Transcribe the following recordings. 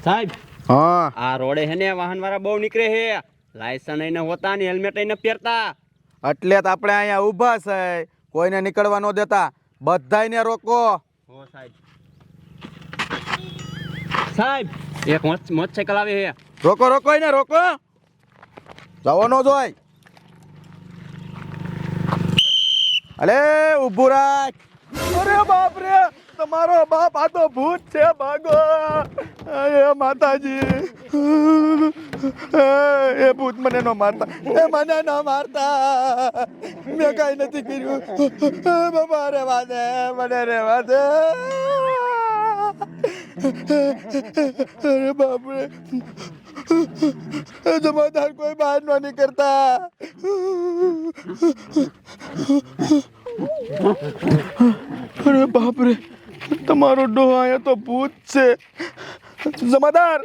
સાહેબ હા આ રોડે હે ને વાહન વાળા બહુ નીકળે હે, લાયસન્સ એને હોતા ને હેલ્મેટ એને પહેરતા. એટલે જ આપણે અહીંયા ઊભા છે, કોઈને નીકળવા ન દેતા, બધાયને રોકો. હો સાહેબ. સાહેબ એક મોટરસાઇકલ આવે હે. રોકો રોકો એને રોકો, જવો ન જોય. અલે ઊભું રાખ. અરે બાપ રે, તમારો બાપ આ તો ભૂત છે, ભાગો. એ માતાજી, એ ભૂત મને ન મારતા, એ મને ન મારતા, મેં કઈ નથી કર્યું. બાપા રેવા દે, મને રેવા દે. અરે બાપ રે, જમાદાર કોઈ બહાર ન નીકળતા. અરે બાપ રે, તમારો ડોહો આયા તો ભૂત છે. જમાદાર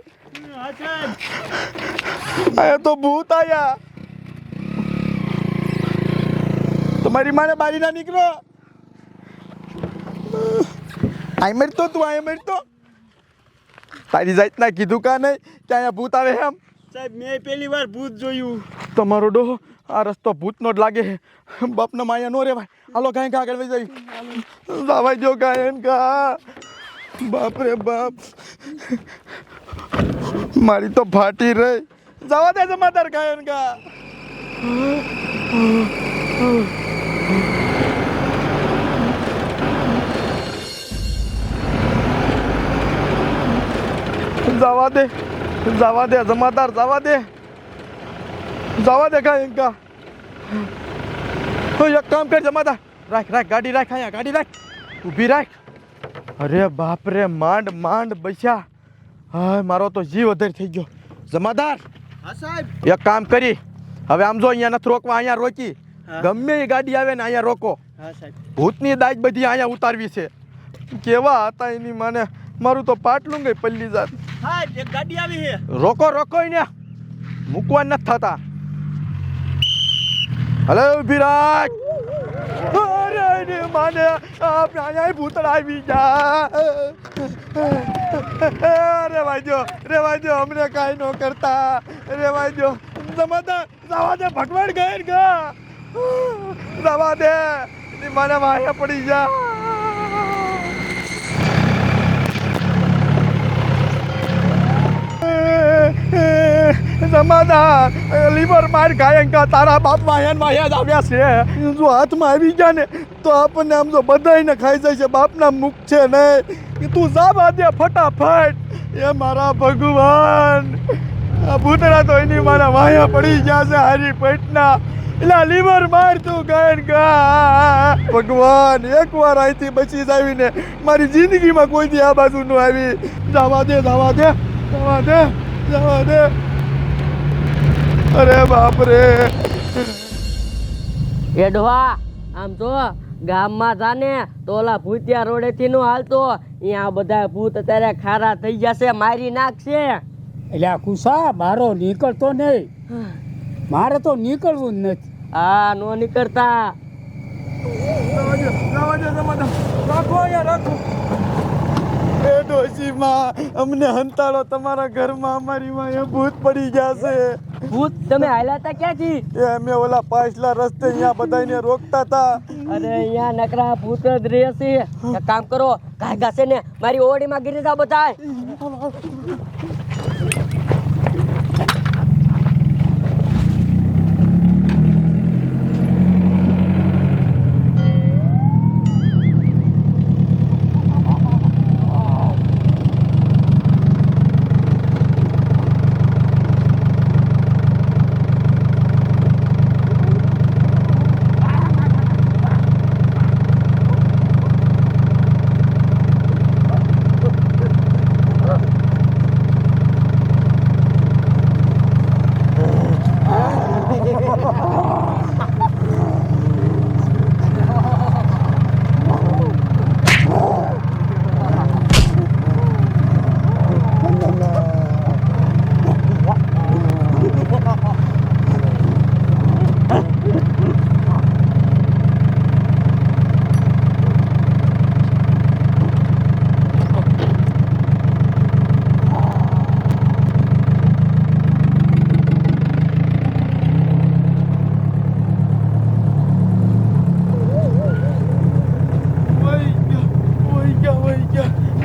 આયા તો ભૂત આયા. તમારી માને બારી ના નીકળો. આઈ મરતો તું, આઈ મરતો. તારી જાતના કીધું કા નહીં કે અહીંયા ભૂત આવે એમ? સાહેબ મેં પહેલી વાર ભૂત જોયું. તમારો ડોહો આ રસ્તો ભૂતનો જ લાગે છે. બાપના માયા નો રેવાય. હાલો ગાય ગા આગળ વઈ જઈ. જવાય જો ગાયન ગા. બાપ રે બાપ, મારી તો ફાટી રહી. જવા દે જમાદાર ગાયન ગા. જવા દે, જવા દે જમાદાર, જવા દે, જવા દે ગાયન ગા. એક કામ કર જમાદાર, રાખ રાખ ગાડી રાખ, અહીંયા ગાડી રાખ, ઊભી રાખ. અરે બાપ રે, માંડ માંડ બસ્યા. હા મારો તો જીવ અધર થઈ ગયો. જમાદાર હા સાહેબ. એક કામ કરી, હવે આમ જો અહીંયા નથી રોકવા, અહીંયા રોકી. ગમે એ ગાડી આવે ને અહીંયા રોકો. હા સાહેબ. ભૂતની દાજ બધી અહીંયા ઉતારવી છે. કેવા હતા એની માને, મારું તો પાટલું ગઈ પલ્લી જાત. સાહેબ એક ગાડી આવી છે. રોકો રોકો એને, મૂકવા નથી થતા. હલો ઊભી રાખ. અરે ને માને આપણે અહીંયા ભૂતળ આવી જા. રેવા દો, રેવા દો, અમને કાંઈ ન કરતા. રેવા દો જમાદાર, જવા દે, ભગવાન ગયે ગા. જવા દે, એની માને વાયા પડી જા. જમાદાર લીવર માર ગાયંકા, તારા બાપ વાયન વાયા જ આવ્યા છે. જો હાથમાં આવી ગયા ને તો આપણને આમ જો બધાયને ખાઈ જાય છે. બાપના મુખ છે નહીં. તું જવા દે ફટાફટ. એ મારા ભગવાન, આ ભૂતડા તો એની મારા વાયા પડી ગયા છે હારી પેટના. એટલે લીવર માર તું ગાયન ગા. ભગવાન એકવાર અહીંથી બચી જ આવીને મારી જિંદગીમાં કોઈથી આ બાજુ ન આવી. જવા દે, જવા દે, જવા દે, જવા દે. અરે બાપ રે. એડવા આમ તો ગામમાં જાને તો ઓલા ભૂતિયા રોડેથી નો હાલતો. અહીંયા બધા ભૂત અત્યારે ખારા થઈ જશે, મારી નાખશે. એટલે આ કુસા મારો નીકળતો નહીં, મારે તો નીકળવું જ નથી. હા નો નીકળતા. રાખો યાર, રાખો. એ ડોશીમાં અમને હંતાળો, તમારા ઘરમાં અમારી માં ભૂત પડી ગયા છે. ભૂત તમે હાલ્યા હતા ક્યાંથી? એ અમે ઓલા પાછલા રસ્તે અહીંયા બધાને રોકતા હતા. અરે અહીંયા નકરા ભૂત જ રહેશે. એક કામ કરો, ગાગા છે ને મારી ઓડીમાં ગીરી જાવ બધા.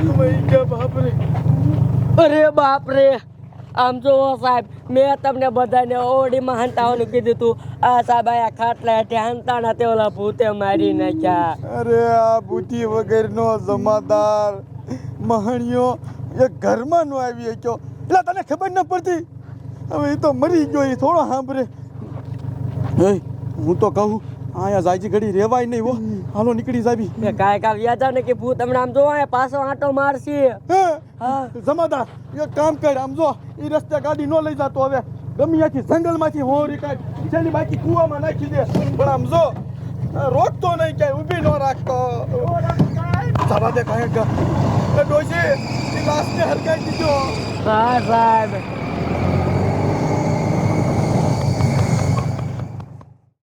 મરી ગયા બાપ રે. અરે બાપ રે આમ જો સાહેબ મેં તમને બધાને ઓડીમાં હંતાવાનું કીધું તું આ સાહેબ આયા ખાટલા હેઠે હંતાણા તે ઓલા ભૂતે મારી નાખ્યા. અરે આ બુદ્ધિ વગરનો જમાદાર મહણિયો એ ઘરમાં નો આવી ગયો એટલે તને ખબર ન પડતી. હવે એ તો મરી ગયો એ થોડો સાંભળે. એ હું તો કહું અહીંયા જાયજી ઘડી રેવાય નહીં હો. હાલો નીકળી જાવી. એ કાંઈ કા વ્યાજા ને કે ભૂત હમણાં આમ જો અહીંયા પાછો આંટો મારશે. હે હા જમાદાર એક કામ કર આમ જો એ રસ્તે ગાડી નો લઈ જાતો હવે ગમે ત્યાંથી જંગલમાંથી હોરી કાઢ છેલ્લી બાકી કૂવામાં નાખી દે પણ આમ જો રોકતો નહીં ક્યાંય ઊભી ન રાખતો. જવા દે કાંઈ ડોશી એ લાશને હરકાઈ દીધો. હા સાહેબ